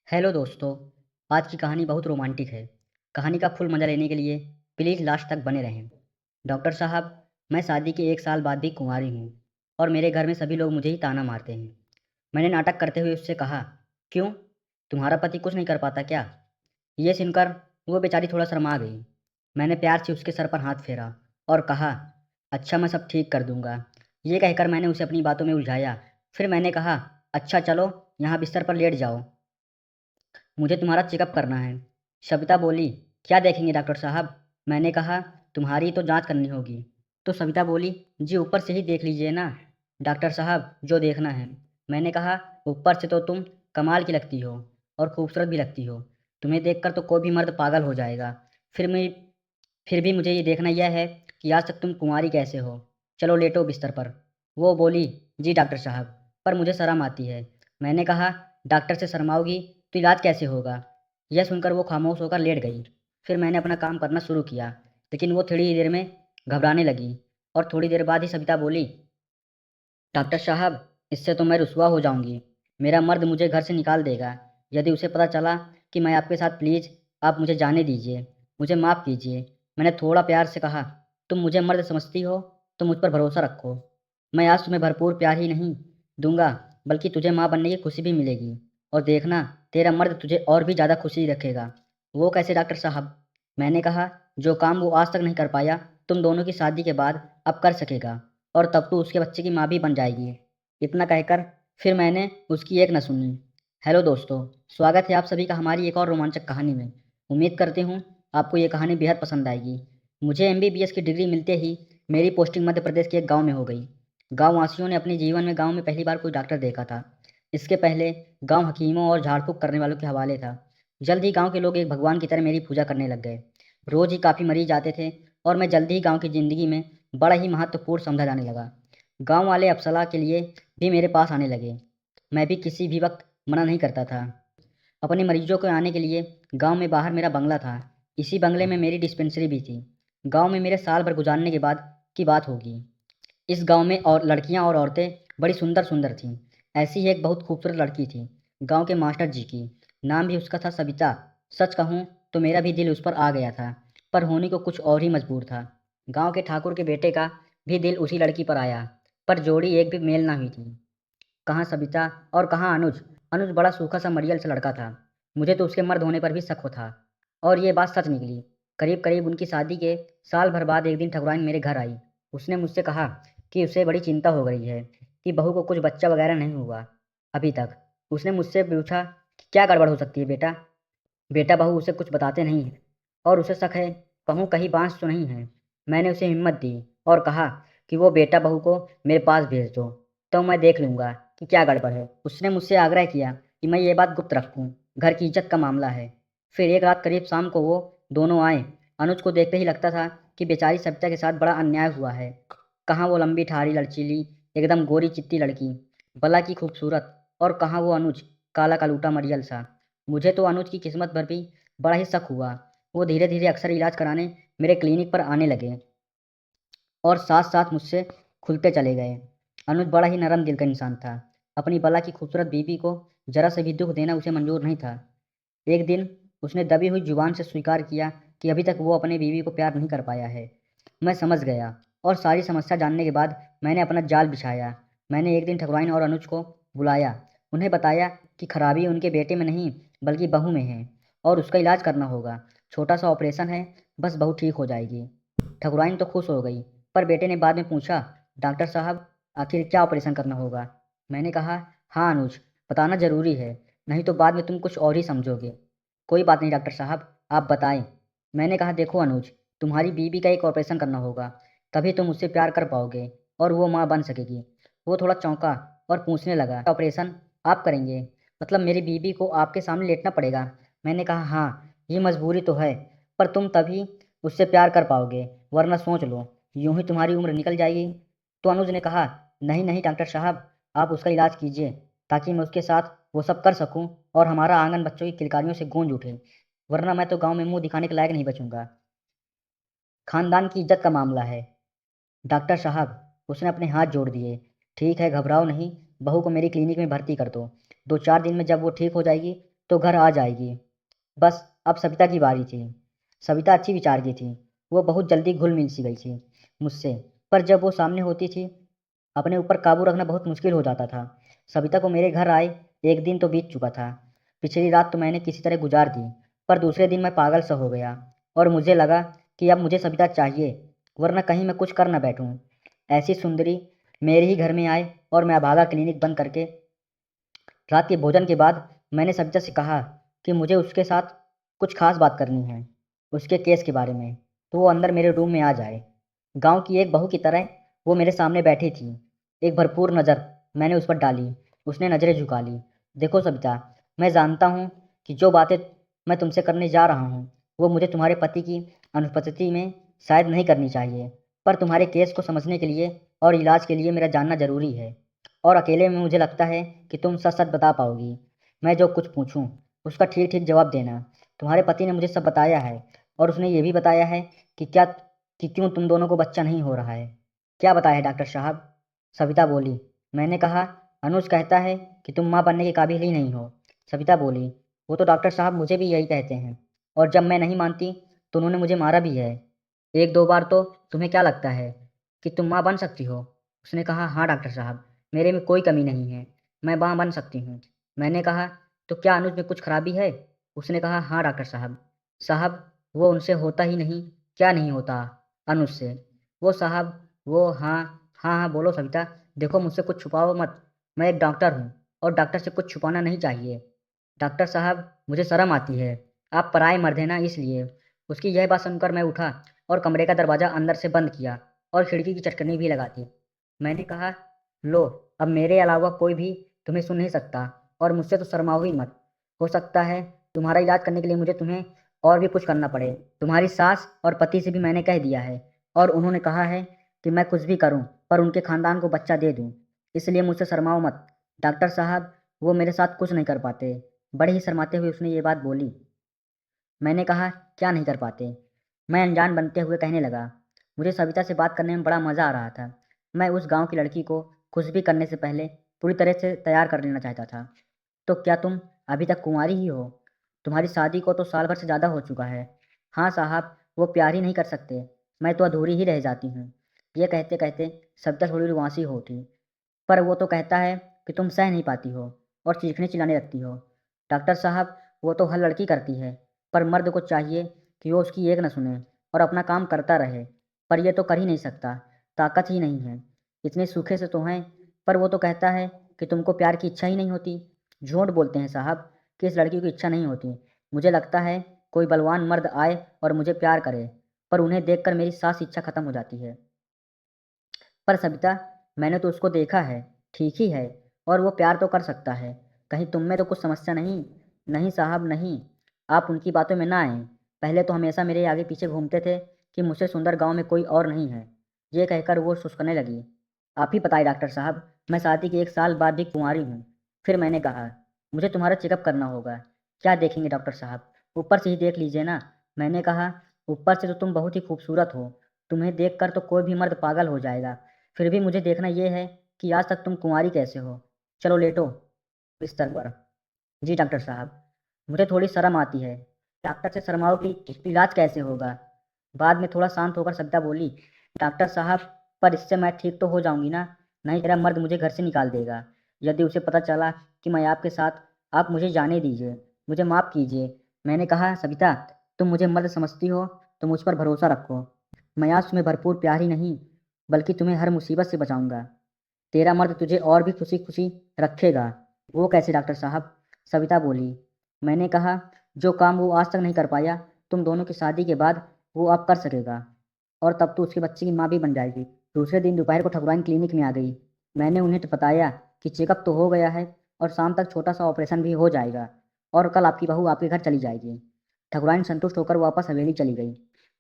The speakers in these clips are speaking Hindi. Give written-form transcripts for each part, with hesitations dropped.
हेलो दोस्तों। आज की कहानी बहुत रोमांटिक है। कहानी का फुल मज़ा लेने के लिए प्लीज़ लास्ट तक बने रहें। डॉक्टर साहब, मैं शादी के 1 साल बाद भी कुंवारी हूँ और मेरे घर में सभी लोग मुझे ही ताना मारते हैं। मैंने नाटक करते हुए उससे कहा, क्यों? तुम्हारा पति कुछ नहीं कर पाता क्या? ये सुनकर वो बेचारी थोड़ा शर्मा गई। मैंने प्यार से उसके सर पर हाथ फेरा और कहा, अच्छा मैं सब ठीक कर दूंगा। ये कहकर मैंने उसे अपनी बातों में उलझाया। फिर मैंने कहा, अच्छा चलो यहाँ बिस्तर पर लेट जाओ, मुझे तुम्हारा चेकअप करना है। सविता बोली, क्या देखेंगे डॉक्टर साहब? मैंने कहा, तुम्हारी तो जांच करनी होगी। तो सविता बोली, जी ऊपर से ही देख लीजिए ना डॉक्टर साहब, जो देखना है। मैंने कहा, ऊपर से तो तुम कमाल की लगती हो और खूबसूरत भी लगती हो। तुम्हें देखकर तो कोई भी मर्द पागल हो जाएगा। फिर मैं फिर भी मुझे ये देखना यह है कि आज तक तुम कुंवारी कैसे हो। चलो लेटो बिस्तर पर। वो बोली, जी डॉक्टर साहब, पर मुझे शर्म आती है। मैंने कहा, डॉक्टर से शर्माओगी तो इलाज कैसे होगा? यह सुनकर वो खामोश होकर लेट गई। फिर मैंने अपना काम करना शुरू किया, लेकिन वो थोड़ी ही देर में घबराने लगी और थोड़ी देर बाद ही सविता बोली, डॉक्टर साहब, इससे तो मैं रुसवा हो जाऊंगी। मेरा मर्द मुझे घर से निकाल देगा यदि उसे पता चला कि मैं आपके साथ। प्लीज़ आप मुझे जाने दीजिए, मुझे माफ़ कीजिए। मैंने थोड़ा प्यार से कहा, तुम मुझे मर्द समझती हो तो मुझ पर भरोसा रखो। मैं आज तुम्हें भरपूर प्यार ही नहीं दूंगा, बल्कि तुझे माँ बनने की खुशी भी मिलेगी। और देखना, तेरा मर्द तुझे और भी ज़्यादा खुशी रखेगा। वो कैसे डॉक्टर साहब? मैंने कहा, जो काम वो आज तक नहीं कर पाया, तुम दोनों की शादी के बाद अब कर सकेगा, और तब तो उसके बच्चे की माँ भी बन जाएगी। इतना कहकर फिर मैंने उसकी एक न सुनी। हेलो दोस्तों, स्वागत है आप सभी का हमारी एक और रोमांचक कहानी में। उम्मीद करती हूँ आपको ये कहानी बेहद पसंद आएगी। मुझे एमबीबीएस की डिग्री मिलते ही मेरी पोस्टिंग मध्य प्रदेश के एक गांव में हो गई। गांव वासियों ने अपने जीवन में गांव में पहली बार कोई डॉक्टर देखा था। इसके पहले गांव हकीमों और झाड़ फूक करने वालों के हवाले था। जल्द ही गांव के लोग एक भगवान की तरह मेरी पूजा करने लग गए। रोज ही काफ़ी मरीज आते थे और मैं जल्दी ही गांव की ज़िंदगी में बड़ा ही महत्वपूर्ण समझा जाने लगा। गांव वाले अब सलाह के लिए भी मेरे पास आने लगे। मैं भी किसी भी वक्त मना नहीं करता था। अपने मरीजों के आने के लिए गांव में बाहर मेरा बंगला था। इसी बंगले में मेरी डिस्पेंसरी भी थी। गांव में मेरे साल भर गुजारने के बाद की बात होगी। इस गांव में और लड़कियां और औरतें बड़ी सुंदर सुंदर थीं। ऐसी ही एक बहुत खूबसूरत लड़की थी, गांव के मास्टर जी की। नाम भी उसका था सविता। सच कहूँ तो मेरा भी दिल उस पर आ गया था, पर होने को कुछ और ही मजबूर था। गांव के ठाकुर के बेटे का भी दिल उसी लड़की पर आया, पर जोड़ी एक भी मेल ना हुई थी। कहाँ सबिता और कहाँ अनुज। अनुज बड़ा सूखा सा मरियल सा लड़का था। मुझे तो उसके मर्द होने पर भी शक था, और ये बात सच निकली। करीब करीब उनकी शादी के साल भर बाद एक दिन ठकुराइन मेरे घर आई। उसने मुझसे कहा कि उसे बड़ी चिंता हो गई है कि बहू को कुछ बच्चा वगैरह नहीं हुआ अभी तक। उसने मुझसे पूछा कि क्या गड़बड़ हो सकती है बेटा। बेटा बहू उसे कुछ बताते नहीं हैं और उसे शक है कहूँ कहीं बांस तो नहीं है। मैंने उसे हिम्मत दी और कहा कि वो बेटा बहू को मेरे पास भेज दो, तो मैं देख लूँगा कि क्या गड़बड़ है। उसने मुझसे आग्रह किया कि मैं ये बात गुप्त रखूँ, घर की इज्जत का मामला है। फिर एक रात करीब शाम को वो दोनों आए। अनुज को देखते ही लगता था कि बेचारी सविता के साथ बड़ा अन्याय हुआ है। कहाँ वो लंबी ठाड़ी लड़चीली एकदम गोरी चिट्टी लड़की, भला की खूबसूरत, और कहाँ वो अनुज, काला कलूटा मरियल सा। मुझे तो अनुज की किस्मत पर भी बड़ा ही शक हुआ। वो धीरे धीरे अक्सर इलाज कराने मेरे क्लिनिक पर आने लगे और साथ साथ मुझसे खुलते चले गए। अनुज बड़ा ही नरम दिल का इंसान था। अपनी बला की खूबसूरत बीवी को जरा से भी दुख देना उसे मंजूर नहीं था। एक दिन उसने दबी हुई जुबान से स्वीकार किया कि अभी तक वो अपनी बीवी को प्यार नहीं कर पाया है। मैं समझ गया और सारी समस्या जानने के बाद मैंने अपना जाल बिछाया। मैंने एक दिन ठकुराइन और अनुज को बुलाया। उन्हें बताया कि खराबी उनके बेटे में नहीं बल्कि बहू में है और उसका इलाज करना होगा। छोटा सा ऑपरेशन है, बस बहू ठीक हो जाएगी। ठकुराइन तो खुश हो गई, पर बेटे ने बाद में पूछा, डॉक्टर साहब आखिर क्या ऑपरेशन करना होगा? मैंने कहा, हाँ अनुज, बताना ज़रूरी है, नहीं तो बाद में तुम कुछ और ही समझोगे। कोई बात नहीं डॉक्टर साहब, आप बताएं। मैंने कहा, देखो अनुज, तुम्हारी बीबी का एक ऑपरेशन करना होगा, तभी तुम उससे प्यार कर पाओगे और वो माँ बन सकेगी। वो थोड़ा चौंका और पूछने लगा, ऑपरेशन आप करेंगे? मतलब मेरी बीबी को आपके सामने लेटना पड़ेगा? मैंने कहा, हाँ ये मजबूरी तो है, पर तुम तभी उससे प्यार कर पाओगे, वरना सोच लो यूं ही तुम्हारी उम्र निकल जाएगी। तो अनुज ने कहा, नहीं नहीं डॉक्टर साहब, आप उसका इलाज कीजिए ताकि मैं उसके साथ वो सब कर सकूं और हमारा आंगन बच्चों की किलकारियों से गूंज उठे, वरना मैं तो गांव में मुंह दिखाने के लायक नहीं बचूंगा। खानदान की इज्जत का मामला है डॉक्टर साहब। उसने अपने हाथ जोड़ दिए। ठीक है, घबराओ नहीं, बहू को मेरी क्लिनिक में भर्ती कर दो। 2-4 दिन में जब वो ठीक हो जाएगी तो घर आ जाएगी। बस अब सविता की बारी थी। सविता अच्छी विचार की थी। वो बहुत जल्दी घुल-मिल सी गई थी मुझसे, पर जब वो सामने होती थी, अपने ऊपर काबू रखना बहुत मुश्किल हो जाता था। सविता को मेरे घर आए 1 दिन तो बीत चुका था। पिछली रात तो मैंने किसी तरह गुजार दी, पर दूसरे दिन मैं पागल सा हो गया और मुझे लगा कि अब मुझे सविता चाहिए, वरना कहीं मैं कुछ कर न बैठूँ। ऐसी सुंदरी मेरे ही घर में आए और मैं अभागा क्लिनिक बंद करके रात के भोजन के बाद मैंने सविता से कहा कि मुझे उसके साथ कुछ खास बात करनी है, उसके केस के बारे में, तो वो अंदर मेरे रूम में आ जाए। गाँव की एक बहू की तरह वो मेरे सामने बैठी थी। एक भरपूर नज़र मैंने उस पर डाली। उसने नज़रें झुका लीं। देखो सविता, मैं जानता हूँ कि जो बातें मैं तुमसे करने जा रहा हूँ, वो मुझे तुम्हारे पति की अनुपस्थिति में शायद नहीं करनी चाहिए, पर तुम्हारे केस को समझने के लिए और इलाज के लिए मेरा जानना ज़रूरी है। और अकेले में मुझे लगता है कि तुम सच-सच बता पाओगी। मैं जो कुछ पूछूँ, उसका ठीक-ठीक जवाब देना। तुम्हारे पति ने मुझे सब बताया है और उसने ये भी बताया है कि क्यों तुम दोनों को बच्चा नहीं हो रहा है। क्या बताया है डॉक्टर साहब? सविता बोली। मैंने कहा, अनुज कहता है कि तुम माँ बनने के काबिल ही नहीं हो। सविता बोली, वो तो डॉक्टर साहब मुझे भी यही कहते हैं और जब मैं नहीं मानती तो उन्होंने मुझे मारा भी है। 1-2 बार तो। तुम्हें क्या लगता है कि तुम माँ बन सकती हो? उसने कहा, हाँ डॉक्टर साहब, मेरे में कोई कमी नहीं है। मैं माँ बन सकती हूँ। मैंने कहा, तो क्या अनुज में कुछ खराबी है? उसने कहा, हाँ डॉक्टर साहब। साहब, वो उनसे होता ही नहीं। क्या नहीं होता अनुज से? वो साहब, वो हाँ, हाँ, हाँ बोलो सविता। देखो मुझसे कुछ छुपाओ मत। मैं एक डॉक्टर हूँ और डॉक्टर से कुछ छुपाना नहीं चाहिए। डॉक्टर साहब, मुझे शर्म आती है। आप पराए मर्द हैं ना इसलिए। उसकी यह बात सुनकर मैं उठा और कमरे का दरवाज़ा अंदर से बंद किया और खिड़की की चटकनी भी लगा दी। मैंने कहा, लो, अब मेरे अलावा कोई भी तुम्हें सुन नहीं सकता और मुझसे तो शर्माओ ही मत। हो सकता है तुम्हारा इलाज करने के लिए मुझे तुम्हें और भी कुछ करना पड़े। तुम्हारी सास और पति से भी मैंने कह दिया है और उन्होंने कहा है कि मैं कुछ भी करूं पर उनके खानदान को बच्चा दे दूं। इसलिए मुझसे शर्माओ मत। डॉक्टर साहब, वो मेरे साथ कुछ नहीं कर पाते। बड़े ही शर्माते हुए उसने ये बात बोली। मैंने कहा, क्या नहीं कर पाते? मैं अनजान बनते हुए कहने लगा, मुझे सविता से बात करने में बड़ा मज़ा आ रहा था। मैं उस गाँव की लड़की को कुछ भी करने से पहले पूरी तरह से तैयार कर लेना चाहता था। तो क्या तुम अभी तक कुंवारी ही हो? तुम्हारी शादी को तो साल भर से ज़्यादा हो चुका है। हाँ साहब, वो प्यार ही नहीं कर सकते। मैं तो अधूरी ही रह जाती हूँ। ये कहते-कहते सविता थोड़ी रुआँसी हो उठी। पर वो तो कहता है कि तुम सह नहीं पाती हो और चीखने-चिल्लाने लगती हो। डॉक्टर साहब, वो तो हर लड़की करती है, पर मर्द को चाहिए कि वो उसकी एक न सुने और अपना काम करता रहे। पर ये तो कर ही नहीं सकता, ताकत ही नहीं है। इतने सूखे से तो हैं, पर वो तो कहता है कि तुमको प्यार की इच्छा ही नहीं होती। झूठ बोलते हैं साहब कि इस लड़की को इच्छा नहीं होती। मुझे लगता है कोई बलवान मर्द आए और मुझे प्यार करे, पर उन्हें देखकर मेरी सारी इच्छा खत्म हो जाती है। पर सविता, मैंने तो उसको देखा है, ठीक ही है और वो प्यार तो कर सकता है। कहीं तुम में तो कुछ समस्या नहीं? नहीं साहब नहीं, आप उनकी बातों में ना आएँ। पहले तो हमेशा मेरे आगे-पीछे घूमते थे कि मुझसे सुंदर गाँव में कोई और नहीं है। ये कहकर वो सुसकने लगी। आप ही बताइए डॉक्टर साहब, मैं शादी के 1 साल बाद भी कुँवारी हूँ। फिर मैंने कहा, मुझे तुम्हारा चेकअप करना होगा। क्या देखेंगे डॉक्टर साहब? ऊपर से ही देख लीजिए ना। मैंने कहा, ऊपर से तो तुम बहुत ही खूबसूरत हो। तुम्हें देखकर तो कोई भी मर्द पागल हो जाएगा। फिर भी मुझे देखना ये है कि आज तक तुम कुंवारी कैसे हो? चलो लेटो बिस्तर पर। जी डॉक्टर साहब, मुझे थोड़ी शर्म आती है। डॉक्टर से शर्माओ कि इलाज कैसे होगा? बाद में थोड़ा शांत होकर सविता बोली, डॉक्टर साहब, पर इससे मैं ठीक तो हो जाऊंगी ना? नहीं तेरा मर्द मुझे घर से निकाल देगा। यदि उसे पता चला कि मैं आपके साथ, आप मुझे जाने दीजिए, मुझे माफ़ कीजिए। मैंने कहा, सविता, तुम मुझे मर्द समझती हो तो मुझ पर भरोसा रखो। मैं आज तुम्हें भरपूर प्यार ही नहीं बल्कि तुम्हें हर मुसीबत से बचाऊंगा। तेरा मर्द तुझे और भी खुशी-खुशी रखेगा। वो कैसे डॉक्टर साहब? सविता बोली। मैंने कहा, जो काम वो आज तक नहीं कर पाया, तुम दोनों की शादी के बाद वो अब कर सकेगा और तब तो उसके बच्चे की माँ भी बन जाएगी। दूसरे दिन दोपहर को ठकुराइन क्लिनिक में आ गई। मैंने उन्हें तो बताया कि चेकअप तो हो गया है और शाम तक छोटा-सा ऑपरेशन भी हो जाएगा और कल आपकी बहू आपके घर चली जाएगी। ठकुराइन संतुष्ट होकर वापस हवेली चली गई।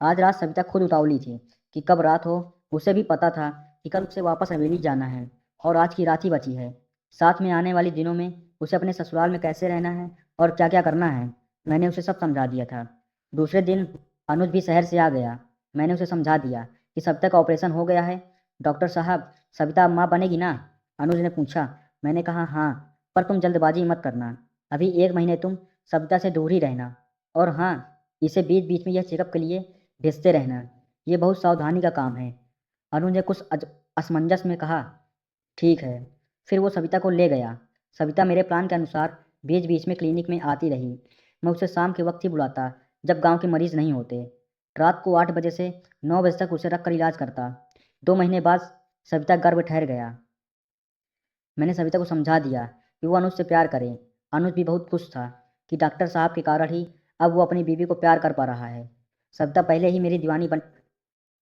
आज रात सविता खुद उतावली थी कि कब रात हो। उसे भी पता था कि कल उसे वापस हवेली जाना है और आज की रात ही बची है। साथ में आने वाले दिनों में उसे अपने ससुराल में कैसे रहना है और क्या-क्या करना है, मैंने उसे सब समझा दिया था। दूसरे दिन अनुज भी शहर से आ गया। मैंने उसे समझा दिया कि सविता का ऑपरेशन हो गया है। डॉक्टर साहब, सविता अब माँ बनेगी ना? अनुज ने पूछा। मैंने कहा, हाँ, पर तुम जल्दबाजी मत करना। अभी 1 महीने तुम सविता से दूर ही रहना। और हाँ, इसे बीच बीच में यह चेकअप के लिए भेजते रहना। ये बहुत सावधानी का काम है। अनुज ने कुछ असमंजस में कहा। ठीक है। फिर वो सविता को ले गया। सविता मेरे प्लान के अनुसार बीच बीच में क्लिनिक में आती रही। मैं उसे शाम के वक्त ही बुलाता, जब गांव के मरीज नहीं होते। रात को 8 बजे से 9 बजे तक उसे रखकर इलाज करता। 2 महीने बाद सविता गर्भ ठहर गया। मैंने सविता को समझा दिया कि वो अनुज से प्यार करे। अनुज भी बहुत खुश था कि डॉक्टर साहब के कारण ही अब वो अपनी बीवी को प्यार कर पा रहा है। सविता पहले ही मेरी दीवानी बन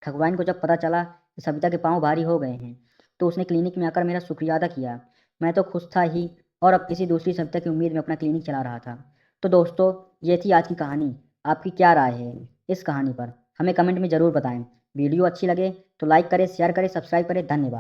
ठकुराइन को जब पता चला कि सविता के पाँव भारी हो गए हैं, तो उसने क्लिनिक में आकर मेरा शुक्रिया अदा किया। मैं तो खुश था ही, और अब किसी दूसरी सविता की उम्मीद में अपना क्लिनिक चला रहा था। तो दोस्तों, ये थी आज की कहानी। आपकी क्या राय है इस कहानी पर? हमें कमेंट में ज़रूर बताएं। वीडियो अच्छी लगे तो लाइक करें, शेयर करें, सब्सक्राइब करें। धन्यवाद।